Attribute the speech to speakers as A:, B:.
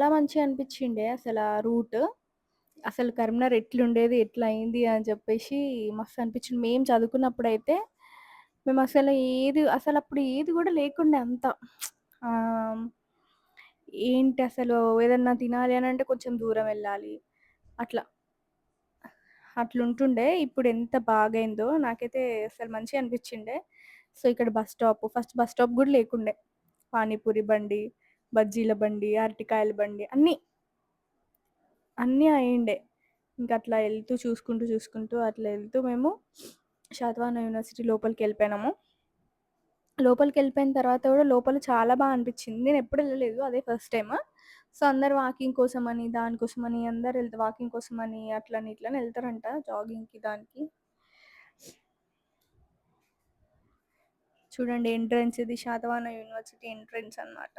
A: చాలా మంచిగా అనిపిచ్చిండే అసలా రూట్. అసలు కరీంనగర్ ఎట్లుండేది, ఎట్లా అయింది అని చెప్పేసి మస్తు అనిపిచ్చింది. మేము చదువుకున్నప్పుడైతే మేమసలు అసలప్పుడు ఏది గూడా లేకుండే అంత. ఆహ్, ఏంటి అసలు ఏదన్నా తినాలి అనంటే కొంచెం దూరం వెళ్ళాలి. అట్లా. అట్లుంటుండే. ఇప్పుడెంత బాగయిందో నాకైతే అసలు మంచిగా అనిపిచ్చిండే. సో, ఇక్కడ bus stop first bus stop గూడా లేకుండే. పానీపూరి బండి, బజ్జీల బండి, అరటికాయల బండి అన్నీ అయ్యుండే. ఇంకట్లా ఎళ్తూ చూసుకుంటూ అట్లా ఎళ్తూ మేము శాతవాహన యూనివర్సిటీ లోపలికెళ్ళిపోయినాము. లోపలికెళ్ళిపోయిన తర్వాత గూడా లోపల చాలా అనిపిచ్చింది. నేనెప్పుడు ఎళ్ళలేదు. అదే ఫస్ట్ టైమ్. సో, అందరూ వాకింగ్ కోసమని, దానికోసమని వాకింగ్ కోసమని అట్లని ఇట్లని ఎళ్తారంట జాగింగ్‌కి దానికి. చూడండి ఎంట్రన్స్ ఇది శాతవాహన యూనివర్సిటీ ఎంట్రన్స్ అన్నమాట.